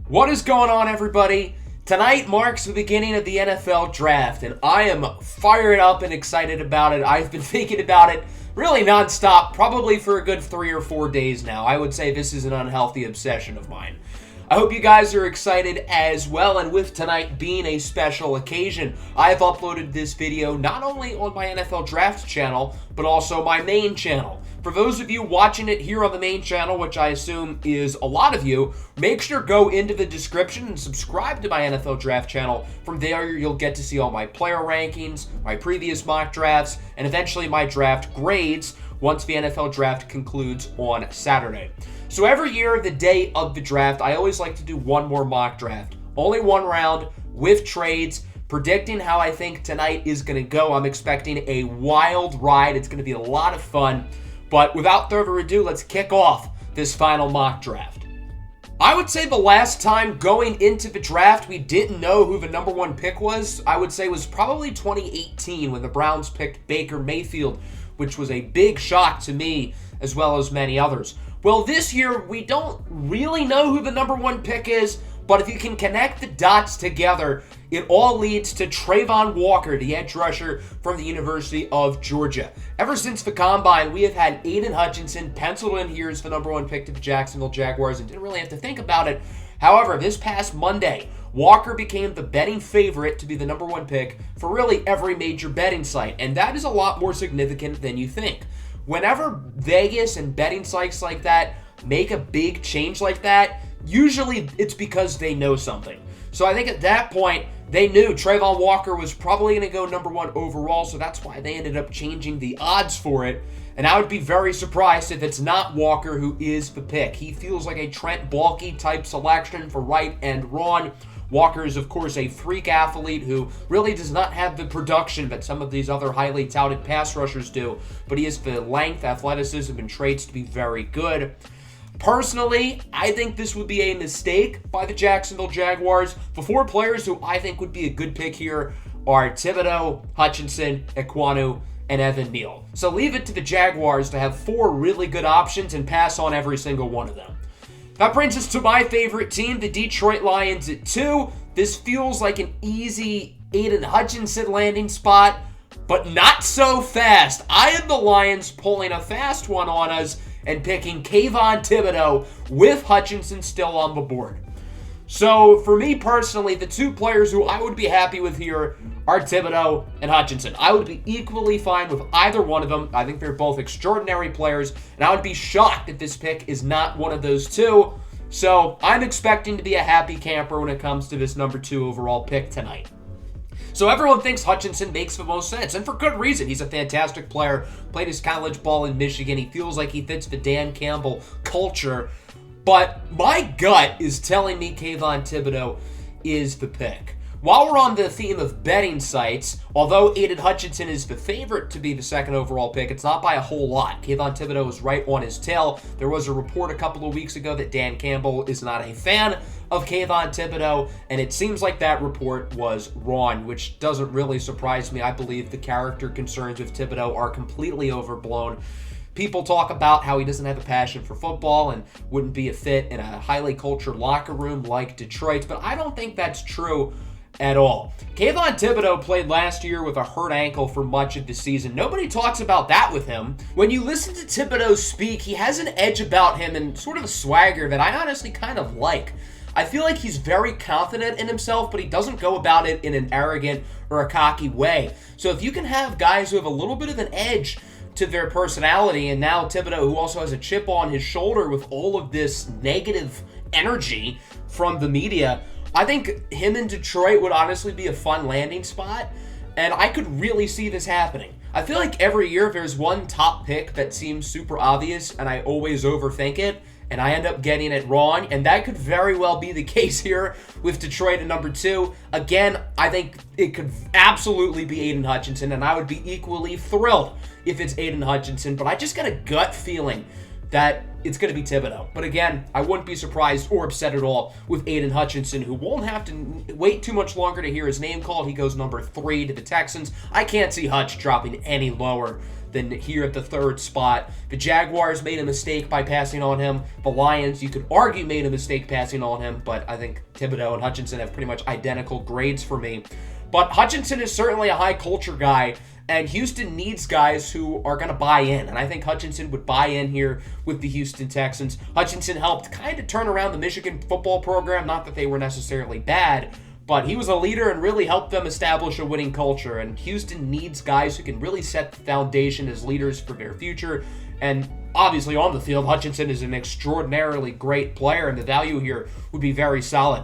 What is going on, everybody? Tonight marks the beginning of the NFL draft, and I am fired up and excited about it. I've been thinking about it really nonstop, probably for a good 3 or 4 days now. I would say this is an unhealthy obsession of mine. I hope you guys are excited as well, and with tonight being a special occasion, I've uploaded this video not only on my NFL Draft channel, but also my main channel. For those of you watching it here on the main channel, which I assume is a lot of you, make sure to go into the description and subscribe to my NFL Draft channel. From there, you'll get to see all my player rankings, my previous mock drafts, and eventually my draft grades once the NFL Draft concludes on Saturday. So every year, the day of the draft, I always like to do one more mock draft. Only one round with trades, predicting how I think tonight is going to go. I'm expecting a wild ride. It's going to be a lot of fun. But without further ado, let's kick off this final mock draft. I would say the last time going into the draft we didn't know who the number one pick was, I would say was probably 2018 when the Browns picked Baker Mayfield, which was a big shock to me as well as many others. Well, this year we don't really know who the number one pick is, but if you can connect the dots together, it all leads to Travon Walker, the edge rusher from the University of Georgia. Ever since the Combine, we have had Aiden Hutchinson penciled in here as the number one pick to the Jacksonville Jaguars and didn't really have to think about it. However, this past Monday, Walker became the betting favorite to be the number one pick for really every major betting site, and that is a lot more significant than you think. Whenever Vegas and betting sites like that make a big change like that, usually it's because they know something. So I think at that point, they knew Travon Walker was probably going to go number one overall, so that's why they ended up changing the odds for it. And I would be very surprised if it's not Walker who is the pick. He feels like a Trent Baalke type selection for right and wrong. Walker is, of course, a freak athlete who really does not have the production that some of these other highly touted pass rushers do, but he has the length, athleticism, and traits to be very good. Personally, I think this would be a mistake by the Jacksonville Jaguars. The four players who I think would be a good pick here are Thibodeaux, Hutchinson, Ekwonu, and Evan Neal. So leave it to the Jaguars to have four really good options and pass on every single one of them. That brings us to my favorite team, the Detroit Lions at 2. This feels like an easy Aiden Hutchinson landing spot, but not so fast. I have the Lions pulling a fast one on us and picking Kayvon Thibodeaux with Hutchinson still on the board. So for me personally, the two players who I would be happy with here are Thibodeaux and Hutchinson. I would be equally fine with either one of them. I think they're both extraordinary players, and I would be shocked if this pick is not one of those two. So I'm expecting to be a happy camper when it comes to this number 2 overall pick tonight. So everyone thinks Hutchinson makes the most sense, and for good reason. He's a fantastic player, played his college ball in Michigan. He feels like he fits the Dan Campbell culture. But my gut is telling me Kayvon Thibodeaux is the pick. While we're on the theme of betting sites, although Aiden Hutchinson is the favorite to be the second overall pick, it's not by a whole lot. Kayvon Thibodeaux is right on his tail. There was a report a couple of weeks ago that Dan Campbell is not a fan of Kayvon Thibodeaux, and it seems like that report was wrong, which doesn't really surprise me. I believe the character concerns of Thibodeaux are completely overblown. People talk about how he doesn't have a passion for football and wouldn't be a fit in a highly cultured locker room like Detroit's, but I don't think that's true at all. Kayvon Thibodeaux played last year with a hurt ankle for much of the season. Nobody talks about that with him. When you listen to Thibodeaux speak, he has an edge about him and sort of a swagger that I honestly kind of like. I feel like he's very confident in himself, but he doesn't go about it in an arrogant or a cocky way. So if you can have guys who have a little bit of an edge to their personality, and now Thibodeaux, who also has a chip on his shoulder with all of this negative energy from the media, I think him in Detroit would honestly be a fun landing spot, and I could really see this happening. I feel like every year there's one top pick that seems super obvious, and I always overthink it, and I end up getting it wrong, and that could very well be the case here with Detroit at number 2. Again, I think it could absolutely be Aiden Hutchinson, and I would be equally thrilled if it's Aiden Hutchinson, but I just got a gut feeling that it's going to be Thibodeau. But again, I wouldn't be surprised or upset at all with Aiden Hutchinson, who won't have to wait too much longer to hear his name called. He goes number 3 to the Texans. I can't see Hutch dropping any lower than here at the 3rd spot. The Jaguars made a mistake by passing on him. The Lions, you could argue, made a mistake passing on him, but I think Thibodeau and Hutchinson have pretty much identical grades for me. But Hutchinson is certainly a high culture guy, and Houston needs guys who are going to buy in. And I think Hutchinson would buy in here with the Houston Texans. Hutchinson helped kind of turn around the Michigan football program. Not that they were necessarily bad, but he was a leader and really helped them establish a winning culture. And Houston needs guys who can really set the foundation as leaders for their future. And obviously on the field, Hutchinson is an extraordinarily great player, and the value here would be very solid.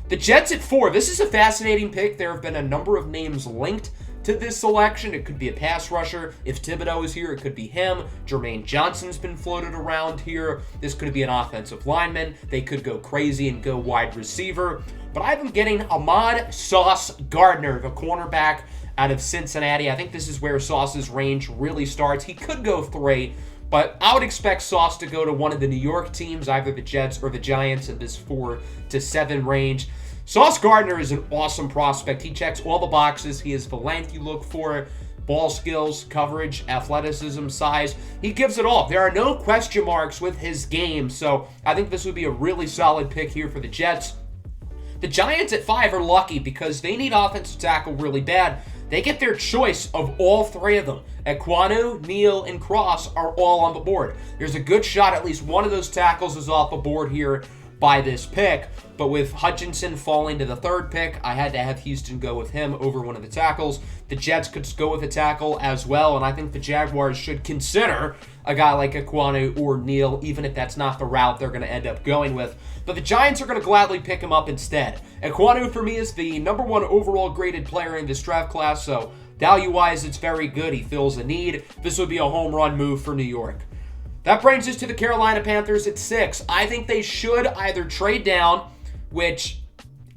The Jets at 4. This is a fascinating pick. There have been a number of names linked to this selection. It could be a pass rusher. If Thibodeau is here, it could be him. Jermaine Johnson's been floated around here. This could be an offensive lineman. They could go crazy and go wide receiver. But I've been getting Ahmad Sauce Gardner, the cornerback out of Cincinnati. I think this is where Sauce's range really starts. He could go 3, but I would expect Sauce to go to one of the New York teams, either the Jets or the Giants, in this 4 to 7 range. Sauce Gardner is an awesome prospect. He checks all the boxes. He has the length you look for, ball skills, coverage, athleticism, size. He gives it all. There are no question marks with his game, so I think this would be a really solid pick here for the Jets. The Giants at 5 are lucky because they need offensive tackle really bad. They get their choice of all 3 of them. Ekwonu, Neal, and Cross are all on the board. There's a good shot at least one of those tackles is off the board here by this pick, but with Hutchinson falling to the 3rd pick, I had to have Houston go with him over one of the tackles. The Jets could go with a tackle as well, and I think the Jaguars should consider a guy like Ekwonu or Neal, even if that's not the route they're going to end up going with. But the Giants are going to gladly pick him up instead. Ekwonu, for me, is the number 1 overall graded player in this draft class, so value-wise, it's very good. He fills a need. This would be a home run move for New York. That brings us to the Carolina Panthers at 6. I think they should either trade down, which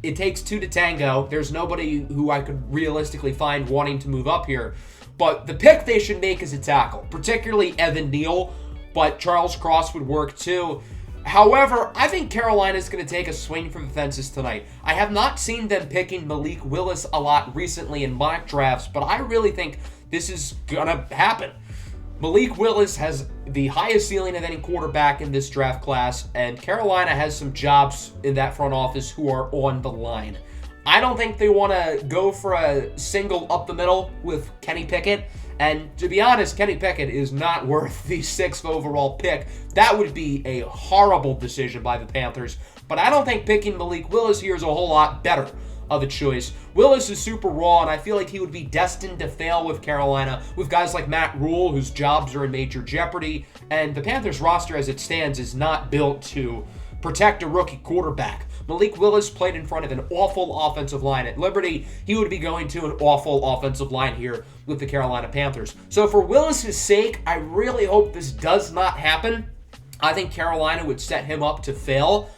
it takes 2 to tango. There's nobody who I could realistically find wanting to move up here. But the pick they should make is a tackle, particularly Evan Neal, but Charles Cross would work too. However, I think Carolina's going to take a swing for the fences tonight. I have not seen them picking Malik Willis a lot recently in mock drafts, but I really think this is going to happen. Malik Willis has the highest ceiling of any quarterback in this draft class, and Carolina has some jobs in that front office who are on the line. I don't think they want to go for a single up the middle with Kenny Pickett, and to be honest, Kenny Pickett is not worth the 6th overall pick. That would be a horrible decision by the Panthers, but I don't think picking Malik Willis here is a whole lot better of a choice. Willis is super raw, and I feel like he would be destined to fail with Carolina, with guys like Matt Rule, whose jobs are in major jeopardy, and the Panthers roster as it stands is not built to protect a rookie quarterback. Malik Willis played in front of an awful offensive line at Liberty. He would be going to an awful offensive line here with the Carolina Panthers. So for Willis' sake, I really hope this does not happen. I think Carolina would set him up to fail,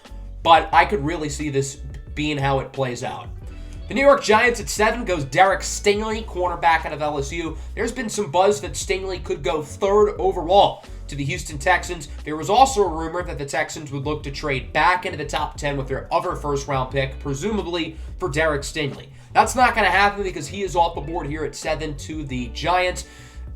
but I could really see this being how it plays out. The New York Giants at 7 goes Derek Stingley, cornerback out of LSU. There's been some buzz that Stingley could go 3rd overall to the Houston Texans. There was also a rumor that the Texans would look to trade back into the top 10 with their other first-round pick, presumably for Derek Stingley. That's not going to happen because he is off the board here at 7 to the Giants.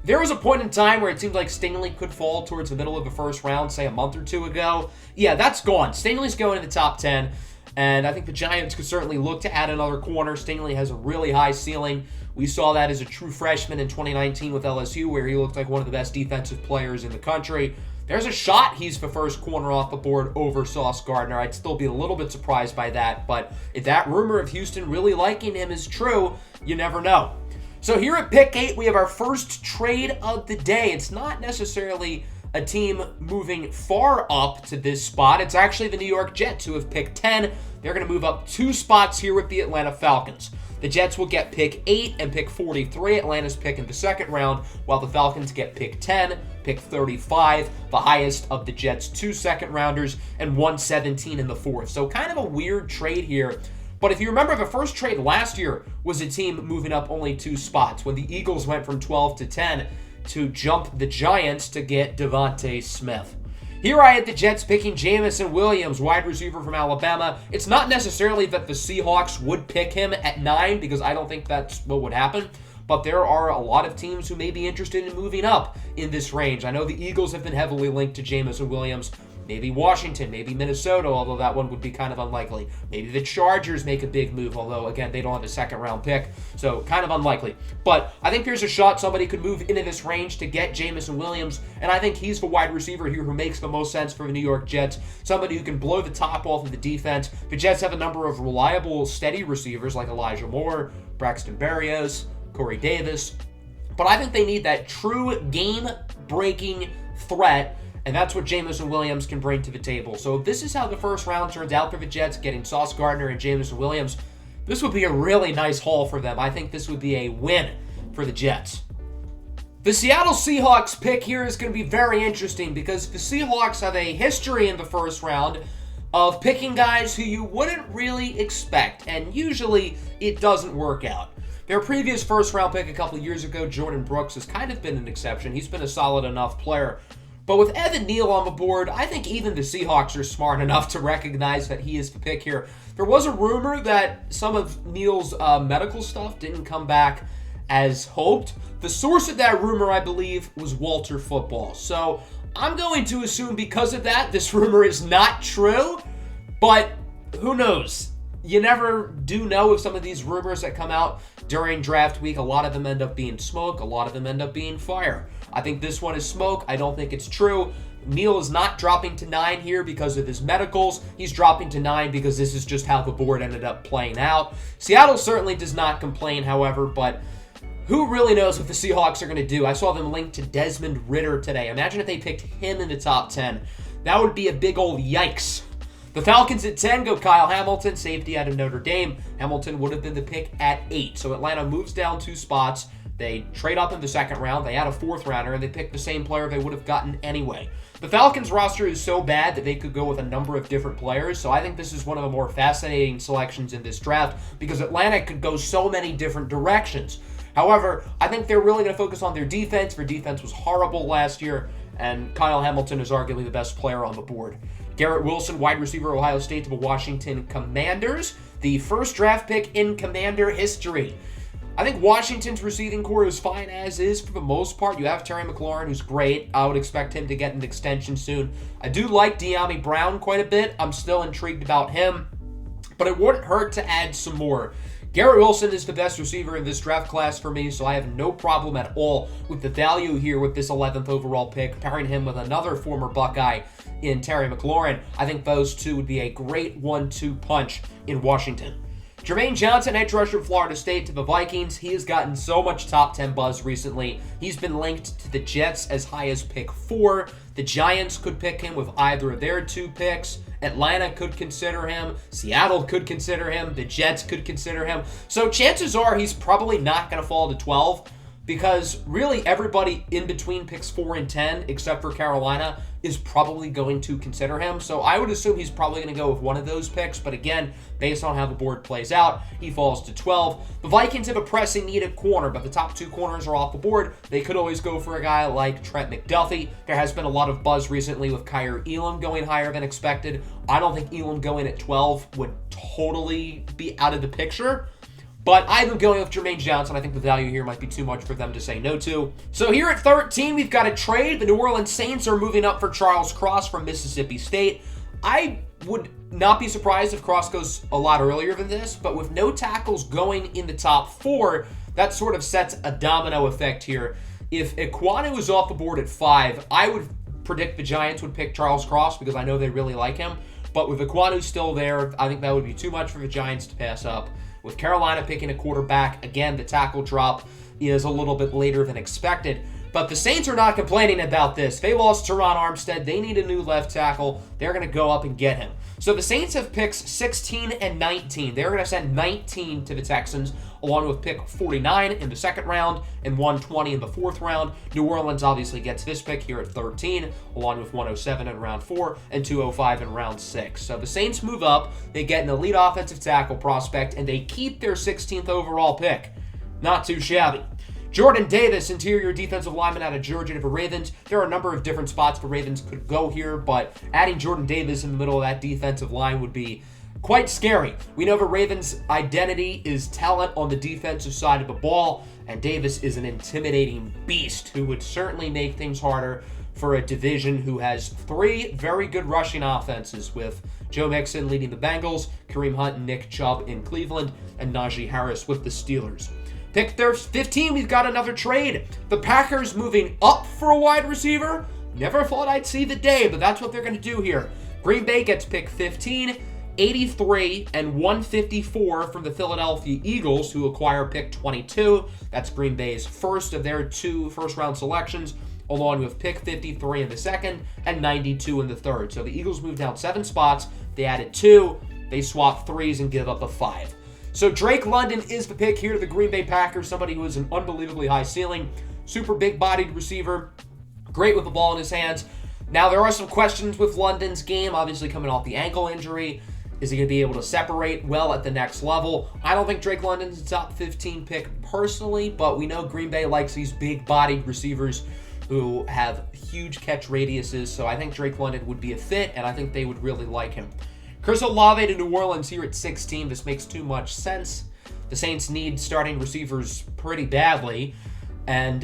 There was a point in time where it seemed like Stingley could fall towards the middle of the first round, say a month or 2 ago. Yeah, that's gone. Stingley's going to the top 10. And I think the Giants could certainly look to add another corner. Stingley has a really high ceiling. We saw that as a true freshman in 2019 with LSU, where he looked like one of the best defensive players in the country. There's a shot he's the first corner off the board over Sauce Gardner. I'd still be a little bit surprised by that, but if that rumor of Houston really liking him is true, you never know. So here at pick 8, we have our first trade of the day. It's not necessarily a team moving far up to this spot. It's actually the New York Jets who have picked 10. They're going to move up 2 spots here with the Atlanta Falcons. The Jets will get pick 8 and pick 43. Atlanta's pick in the 2nd round, while the Falcons get pick 10, pick 35, the highest of the Jets' 2 second-rounders, and 117 in the 4th. So kind of a weird trade here. But if you remember, the first trade last year was a team moving up only 2 spots when the Eagles went from 12 to 10 to jump the Giants to get Devontae Smith. Here I had the Jets picking Jameson Williams, wide receiver from Alabama. It's not necessarily that the Seahawks would pick him at 9 because I don't think that's what would happen. But there are a lot of teams who may be interested in moving up in this range. I know the Eagles have been heavily linked to Jameson Williams. Maybe Washington, maybe Minnesota, although that one would be kind of unlikely. Maybe the Chargers make a big move, although, again, they don't have a second-round pick, so kind of unlikely. But I think there's a shot somebody could move into this range to get Jameson Williams, and I think he's the wide receiver here who makes the most sense for the New York Jets, somebody who can blow the top off of the defense. The Jets have a number of reliable, steady receivers like Elijah Moore, Braxton Berrios, Corey Davis, but I think they need that true game-breaking threat, and that's what Jameson Williams can bring to the table. So if this is how the first round turns out for the Jets, getting Sauce Gardner and Jameson Williams, this would be a really nice haul for them. I think this would be a win for the Jets. The Seattle Seahawks pick here is going to be very interesting because the Seahawks have a history in the first round of picking guys who you wouldn't really expect, and usually it doesn't work out. Their previous first-round pick a couple years ago, Jordan Brooks, has kind of been an exception. He's been a solid enough player. But with Evan Neal on the board, I think even the Seahawks are smart enough to recognize that he is the pick here. There was a rumor that some of Neal's medical stuff didn't come back as hoped. The source of that rumor, I believe, was Walter Football. So I'm going to assume because of that, this rumor is not true. But who knows? You never do know if some of these rumors that come out during draft week, a lot of them end up being smoke, a lot of them end up being fire. I think this one is smoke. I don't think it's true. Neal is not dropping to 9 here because of his medicals. He's dropping to 9 because this is just how the board ended up playing out. Seattle certainly does not complain, however, but who really knows what the Seahawks are going to do? I saw them linked to Desmond Ridder today. Imagine if they picked him in the top 10. That would be a big old yikes. The Falcons at 10 go Kyle Hamilton, safety out of Notre Dame. Hamilton would have been the pick at 8. So Atlanta moves down 2 spots. They trade up in the second round. They add a 4th rounder, and they pick the same player they would have gotten anyway. The Falcons roster is so bad that they could go with a number of different players. So I think this is one of the more fascinating selections in this draft because Atlanta could go so many different directions. However, I think they're really going to focus on their defense. Their defense was horrible last year, and Kyle Hamilton is arguably the best player on the board. Garrett Wilson, wide receiver, Ohio State to the Washington Commanders, the first draft pick in Commander history. I think Washington's receiving core is fine as is for the most part. You have Terry McLaurin, who's great. I would expect him to get an extension soon. I do like De'Ami Brown quite a bit. I'm still intrigued about him, but it wouldn't hurt to add some more. Garrett Wilson is the best receiver in this draft class for me, so I have no problem at all with the value here with this 11th overall pick, pairing him with another former Buckeye in Terry McLaurin. I think those two would be a great 1-2 punch in Washington. Jermaine Johnson, edge rusher from Florida State to the Vikings. He has gotten so much top 10 buzz recently. He's been linked to the Jets as high as pick 4. The Giants could pick him with either of their 2 picks. Atlanta could consider him. Seattle could consider him. The Jets could consider him. So chances are he's probably not going to fall to 12 because really everybody in between picks 4 and 10, except for Carolina, is probably going to consider him. So I would assume he's probably going to go with one of those picks. But again, based on how the board plays out, he falls to 12. The Vikings have a pressing need at corner, but the top 2 corners are off the board. They could always go for a guy like Trent McDuffie. There has been a lot of buzz recently with Kaiir Elam going higher than expected. I don't think Elam going at 12 would totally be out of the picture. But I'm going with Jermaine Johnson. I think the value here might be too much for them to say no to. So here at 13, we've got a trade. The New Orleans Saints are moving up for Charles Cross from Mississippi State. I would not be surprised if Cross goes a lot earlier than this, but with no tackles going in the top 4, that sort of sets a domino effect here. If Ekwonu is off the board at 5, I would predict the Giants would pick Charles Cross because I know they really like him. But with Ekwonu still there, I think that would be too much for the Giants to pass up. With Carolina picking a quarterback, again, the tackle drop is a little bit later than expected. But the Saints are not complaining about this. They lost Teron Armstead. They need a new left tackle. They're going to go up and get him. So the Saints have picks 16 and 19. They're going to send 19 to the Texans, along with pick 49 in the second round and 120 in the fourth round. New Orleans obviously gets this pick here at 13, along with 107 in round 4 and 205 in round 6. So the Saints move up. They get an elite offensive tackle prospect, and they keep their 16th overall pick. Not too shabby. Jordan Davis, interior defensive lineman out of Georgia for Ravens. There are a number of different spots the Ravens could go here, but adding Jordan Davis in the middle of that defensive line would be quite scary. We know the Ravens' identity is talent on the defensive side of the ball, and Davis is an intimidating beast who would certainly make things harder for a division who has 3 very good rushing offenses, with Joe Mixon leading the Bengals, Kareem Hunt and Nick Chubb in Cleveland, and Najee Harris with the Steelers. Pick 15, we've got another trade. The Packers moving up for a wide receiver. Never thought I'd see the day, but that's what they're going to do here. Green Bay gets pick 15, 83, and 154 from the Philadelphia Eagles, who acquire pick 22. That's Green Bay's first of their 2 first-round selections, along with pick 53 in the second and 92 in the third. So the Eagles moved down 7 spots. They added 2. They swapped 3s and give up a 5. So Drake London is the pick here to the Green Bay Packers, somebody who has an unbelievably high ceiling, super big-bodied receiver, great with the ball in his hands. Now, there are some questions with London's game, obviously coming off the ankle injury. Is he going to be able to separate well at the next level? I don't think Drake London's a top 15 pick personally, but we know Green Bay likes these big-bodied receivers who have huge catch radiuses, so I think Drake London would be a fit, and I think they would really like him. Chris Olave to New Orleans here at 16. This makes too much sense. The Saints need starting receivers pretty badly, and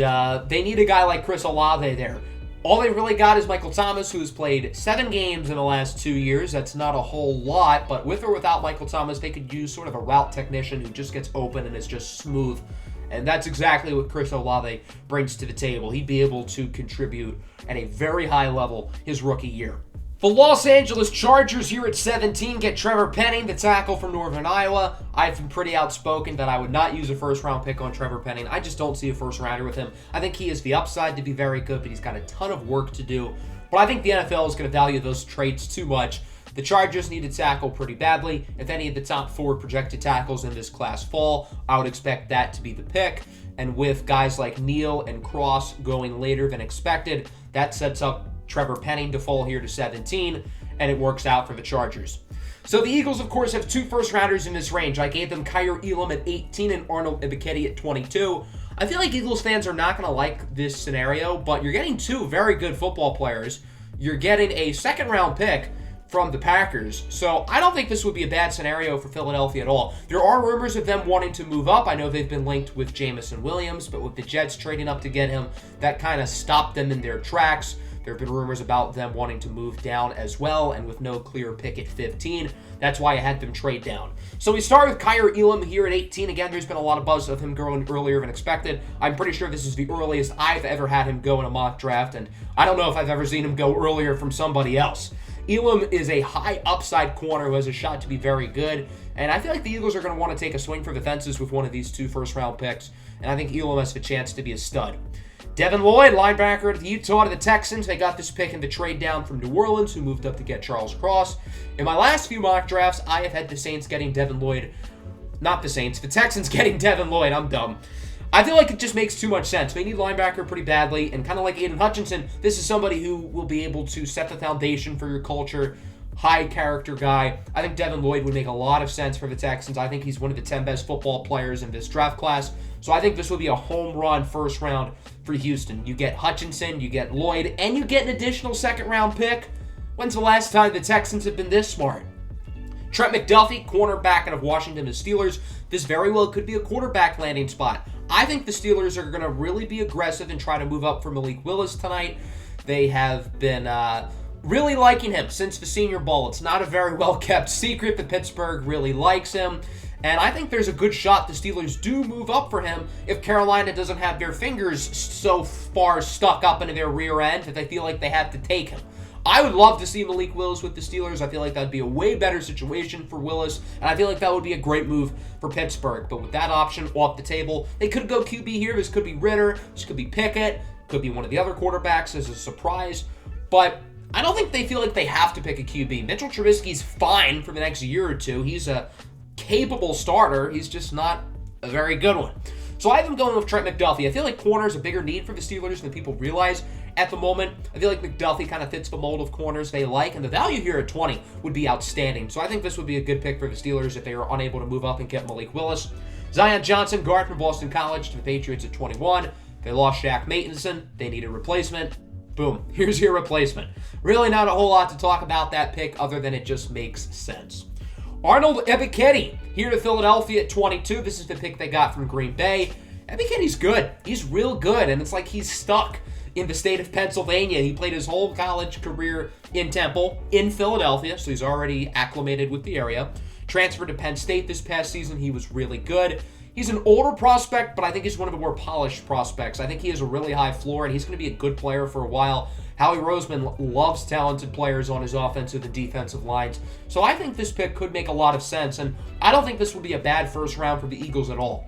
they need a guy like Chris Olave there. All they really got is Michael Thomas, who's played 7 games in the last 2 years. That's not a whole lot, but with or without Michael Thomas, they could use sort of a route technician who just gets open and is just smooth. And that's exactly what Chris Olave brings to the table. He'd be able to contribute at a very high level his rookie year. The Los Angeles Chargers here at 17 get Trevor Penning, the tackle from Northern Iowa. I've been pretty outspoken that I would not use a first-round pick on Trevor Penning. I just don't see a first-rounder with him. I think he has the upside to be very good, but he's got a ton of work to do. But I think the NFL is going to value those traits too much. The Chargers need to tackle pretty badly. If any of the top 4 projected tackles in this class fall, I would expect that to be the pick. And with guys like Neal and Cross going later than expected, that sets up Trevor Penning to fall here to 17, and it works out for the Chargers. So the Eagles, of course, have 2 first-rounders in this range. I gave them Kaiir Elam at 18 and Arnold Ebiketie at 22. I feel like Eagles fans are not going to like this scenario, but you're getting 2 very good football players. You're getting a second-round pick from the Packers. So I don't think this would be a bad scenario for Philadelphia at all. There are rumors of them wanting to move up. I know they've been linked with Jameson Williams, but with the Jets trading up to get him, that kind of stopped them in their tracks. There have been rumors about them wanting to move down as well, and with no clear pick at 15, that's why I had them trade down. So we start with Kaiir Elam here at 18. Again, there's been a lot of buzz of him going earlier than expected. I'm pretty sure this is the earliest I've ever had him go in a mock draft, and I don't know if I've ever seen him go earlier from somebody else. Elam is a high upside corner who has a shot to be very good, and I feel like the Eagles are going to want to take a swing for the fences with one of these 2 first-round picks, and I think Elam has the chance to be a stud. Devin Lloyd, linebacker of Utah to the Texans. They got this pick in the trade down from New Orleans, who moved up to get Charles Cross. In my last few mock drafts, I have had the Saints getting Devin Lloyd. Not the Saints, the Texans getting Devin Lloyd. I'm dumb. I feel like it just makes too much sense. They need linebacker pretty badly, and kind of like Aiden Hutchinson, this is somebody who will be able to set the foundation for your culture. High character guy. I think Devin Lloyd would make a lot of sense for the Texans. I think he's one of the 10 best football players in this draft class. So I think this would be a home run first round for Houston. You get Hutchinson, you get Lloyd, and you get an additional second round pick. When's the last time the Texans have been this smart? Trent McDuffie, cornerback out of Washington, the Steelers. This very well could be a quarterback landing spot. I think the Steelers are going to really be aggressive and try to move up for Malik Willis tonight. They have been really liking him since the Senior Bowl. It's not a very well-kept secret that Pittsburgh really likes him. And I think there's a good shot the Steelers do move up for him if Carolina doesn't have their fingers so far stuck up into their rear end that they feel like they have to take him. I would love to see Malik Willis with the Steelers. I feel like that would be a way better situation for Willis, and I feel like that would be a great move for Pittsburgh. But with that option off the table, they could go QB here. This could be Ritter. This could be Pickett. Could be one of the other quarterbacks as a surprise. But I don't think they feel like they have to pick a QB. Mitchell Trubisky's fine for the next year or 2. He's a capable starter. He's just not a very good one. So I have him going with Trent McDuffie. I feel like corner is a bigger need for the Steelers than people realize at the moment. I feel like McDuffie kind of fits the mold of corners they like, and the value here at 20 would be outstanding. So I think this would be a good pick for the Steelers if they are unable to move up and get Malik Willis. Zion Johnson, guard from Boston College, to the Patriots at 21. They lost Shaq Matonson. They need a replacement. Boom. Here's your replacement. Really not a whole lot to talk about that pick other than it just makes sense. Arnold Ebiketie, here to Philadelphia at 22. This is the pick they got from Green Bay. Ebiketie's good. He's real good, and it's like he's stuck in the state of Pennsylvania. He played his whole college career in Temple, in Philadelphia, so he's already acclimated with the area. Transferred to Penn State this past season. He was really good. He's an older prospect, but I think he's one of the more polished prospects. I think he has a really high floor, and he's going to be a good player for a while. Howie Roseman loves talented players on his offensive and defensive lines. So I think this pick could make a lot of sense, and I don't think this will be a bad first round for the Eagles at all.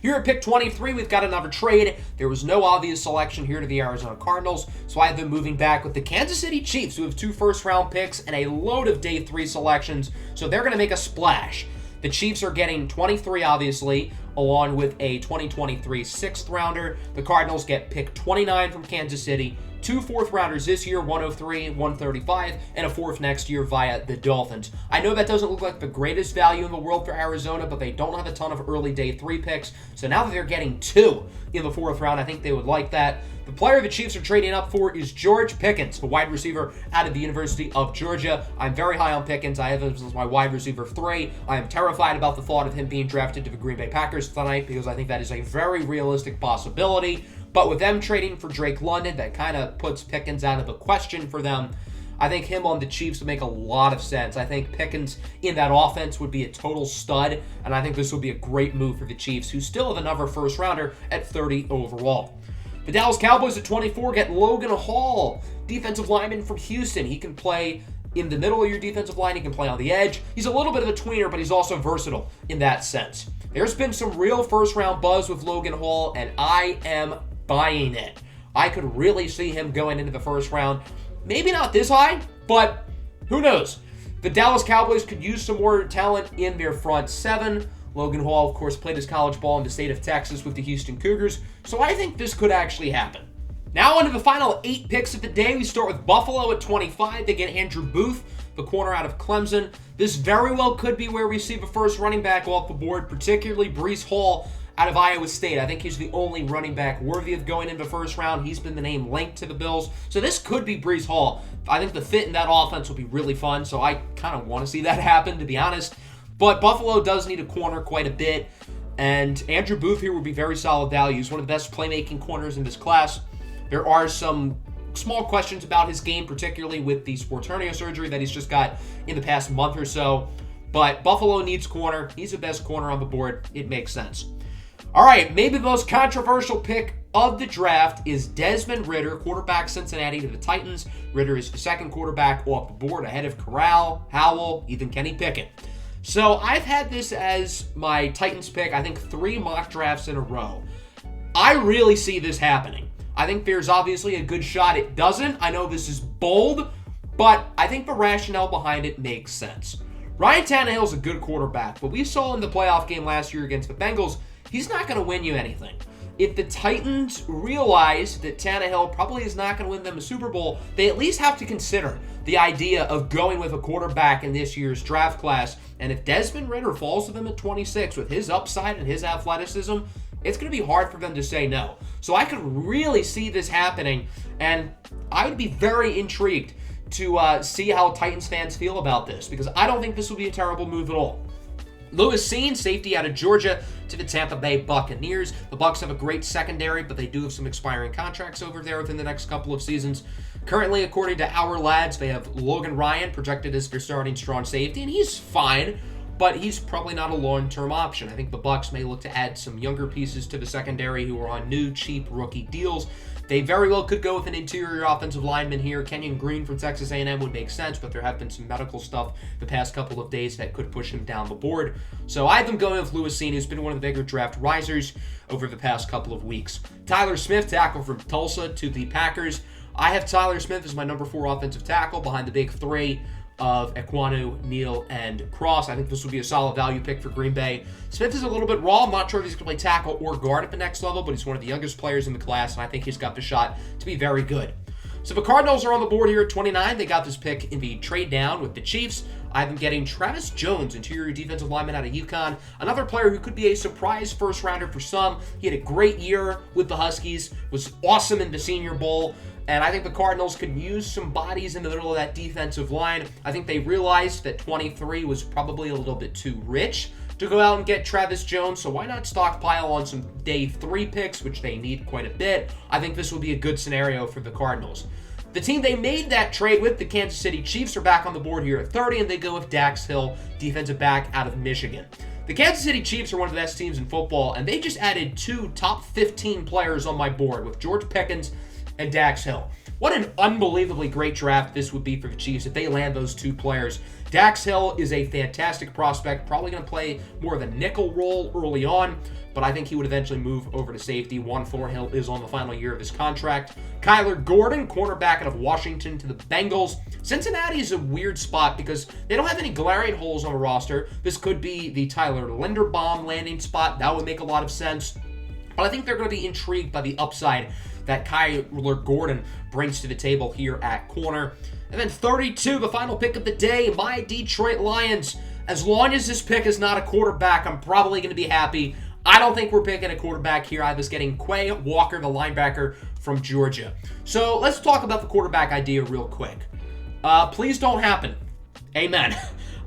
Here at pick 23, we've got another trade. There was no obvious selection here to the Arizona Cardinals, so I have them moving back with the Kansas City Chiefs, who have 2 first-round picks and a load of day 3 selections, so they're going to make a splash. The Chiefs are getting 23, obviously, along with a 2023 6th-rounder. The Cardinals get pick 29 from Kansas City, 2 4th-rounders this year, 103, 135, and a 4th next year via the Dolphins. I know that doesn't look like the greatest value in the world for Arizona, but they don't have a ton of early day 3 picks, so now that they're getting 2 in the 4th round, I think they would like that. The player the Chiefs are trading up for is George Pickens, the wide receiver out of the University of Georgia. I'm very high on Pickens. I have him as my wide receiver 3. I am terrified about the thought of him being drafted to the Green Bay Packers tonight because I think that is a very realistic possibility. But with them trading for Drake London, that kind of puts Pickens out of the question for them. I think him on the Chiefs would make a lot of sense. I think Pickens in that offense would be a total stud, and I think this would be a great move for the Chiefs, who still have another first rounder at 30 overall. The Dallas Cowboys at 24 get Logan Hall, defensive lineman from Houston. He can play in the middle of your defensive line. He can play on the edge. He's a little bit of a tweener, but he's also versatile in that sense. There's been some real first-round buzz with Logan Hall, and I am buying it. I could really see him going into the first round. Maybe not this high, but who knows? The Dallas Cowboys could use some more talent in their front 7. Logan Hall, of course, played his college ball in the state of Texas with the Houston Cougars, so I think this could actually happen. Now on to the final 8 picks of the day. We start with Buffalo at 25. They get Andrew Booth, the corner out of Clemson. This very well could be where we see the first running back off the board, particularly Breece Hall out of Iowa State. I think he's the only running back worthy of going into the first round. He's been the name linked to the Bills. So this could be Breece Hall. I think the fit in that offense will be really fun, so I kind of want to see that happen, to be honest. But Buffalo does need a corner quite a bit, and Andrew Booth here would be very solid value. He's one of the best playmaking corners in this class. There are some small questions about his game, particularly with the sports hernia surgery that he's just got in the past month or so. But Buffalo needs corner. He's the best corner on the board. It makes sense. All right, maybe the most controversial pick of the draft is Desmond Ridder, quarterback Cincinnati to the Titans. Ridder is the 2nd quarterback off the board ahead of Corral, Howell, even Kenny Pickett. So I've had this as my Titans pick, I think 3 mock drafts in a row. I really see this happening. I think there's obviously a good shot it doesn't. I know this is bold, but I think the rationale behind it makes sense. Ryan Tannehill's a good quarterback, but we saw in the playoff game last year against the Bengals, he's not going to win you anything. If the Titans realize that Tannehill probably is not going to win them a Super Bowl, they at least have to consider the idea of going with a quarterback in this year's draft class. And if Desmond Ridder falls to them at 26 with his upside and his athleticism, it's going to be hard for them to say no. So I could really see this happening, and I would be very intrigued to see how Titans fans feel about this, because I don't think this will be a terrible move at all. Lewis Cine, safety out of Georgia, to the Tampa Bay Buccaneers. The Bucs have a great secondary, but they do have some expiring contracts over there within the next couple of seasons. Currently, according to our lads, they have Logan Ryan projected as their starting strong safety, and he's fine, but he's probably not a long-term option. I think the Bucs may look to add some younger pieces to the secondary who are on new, cheap rookie deals. They very well could go with an interior offensive lineman here. Kenyon Green from Texas A&M would make sense, but there have been some medical stuff the past couple of days that could push him down the board. So I have them going with Lewis Cine, who's been one of the bigger draft risers over the past couple of weeks. Tyler Smith, tackle from Tulsa to the Packers. I have Tyler Smith as my number 4 offensive tackle behind the big 3 of Ekwonu, Neal, and Cross. I think this will be a solid value pick for Green Bay. Smith is a little bit raw. I'm not sure if he's going to play tackle or guard at the next level, but he's one of the youngest players in the class, and I think he's got the shot to be very good. So the Cardinals are on the board here at 29. They got this pick in the trade down with the Chiefs. I have him getting Travis Jones, interior defensive lineman out of UConn. Another player who could be a surprise first rounder for some. He had a great year with the Huskies, was awesome in the Senior Bowl. And I think the Cardinals could use some bodies in the middle of that defensive line. I think they realized that 23 was probably a little bit too rich to go out and get Travis Jones, so why not stockpile on some day 3 picks, which they need quite a bit. I think this would be a good scenario for the Cardinals. The team they made that trade with, the Kansas City Chiefs, are back on the board here at 30, and they go with Dax Hill, defensive back out of Michigan. The Kansas City Chiefs are one of the best teams in football, and they just added 2 top 15 players on my board with George Pickens and Dax Hill. What an unbelievably great draft this would be for the Chiefs if they land those 2 players. Dax Hill is a fantastic prospect, probably going to play more of a nickel role early on, but I think he would eventually move over to safety. Juan Thornhill is on the final year of his contract. Kyler Gordon, cornerback out of Washington to the Bengals. Cincinnati is a weird spot because they don't have any glaring holes on the roster. This could be the Tyler Linderbaum landing spot. That would make a lot of sense. But I think they're going to be intrigued by the upside that Kyler Gordon brings to the table here at corner. And then 32, the final pick of the day, my Detroit Lions. As long as this pick is not a quarterback, I'm probably going to be happy. I don't think we're picking a quarterback here. I was getting Quay Walker, the linebacker from Georgia. So let's talk about the quarterback idea real quick. Please don't happen. Amen.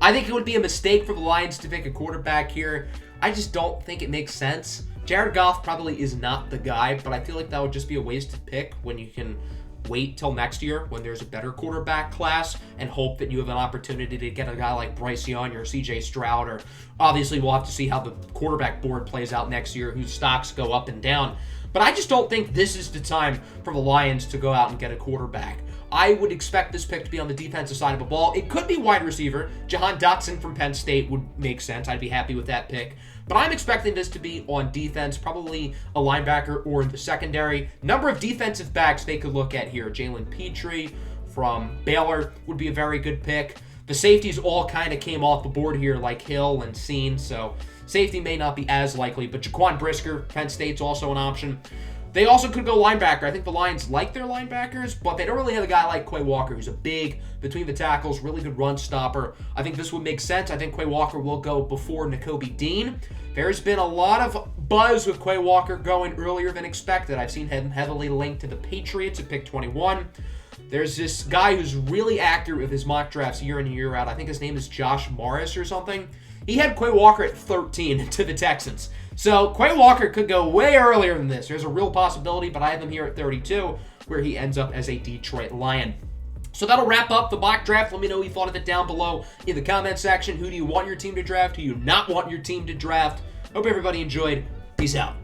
I think it would be a mistake for the Lions to pick a quarterback here. I just don't think it makes sense. Jared Goff probably is not the guy, but I feel like that would just be a waste to pick when you can wait till next year when there's a better quarterback class and hope that you have an opportunity to get a guy like Bryce Young or CJ Stroud, or obviously we'll have to see how the quarterback board plays out next year, whose stocks go up and down. But I just don't think this is the time for the Lions to go out and get a quarterback. I would expect this pick to be on the defensive side of the ball. It could be wide receiver. Jahan Dotson from Penn State would make sense. I'd be happy with that pick. But I'm expecting this to be on defense, probably a linebacker or in the secondary. Number of defensive backs they could look at here. Jalen Petrie from Baylor would be a very good pick. The safeties all kind of came off the board here, like Hill and Seen, so safety may not be as likely. But Jaquan Brisker, Penn State's also an option. They also could go linebacker. I think the Lions like their linebackers, but they don't really have a guy like Quay Walker, who's a big, between the tackles, really good run stopper. I think this would make sense. I think Quay Walker will go before Nakobe Dean. There's been a lot of buzz with Quay Walker going earlier than expected. I've seen him heavily linked to the Patriots at pick 21. There's this guy who's really accurate with his mock drafts year in and year out. I think his name is Josh Morris or something. He had Quay Walker at 13 to the Texans. So Quay Walker could go way earlier than this. There's a real possibility, but I have him here at 32, where he ends up as a Detroit Lion. So that'll wrap up the mock draft. Let me know what you thought of it down below in the comment section. Who do you want your team to draft? Who do you not want your team to draft? Hope everybody enjoyed. Peace out.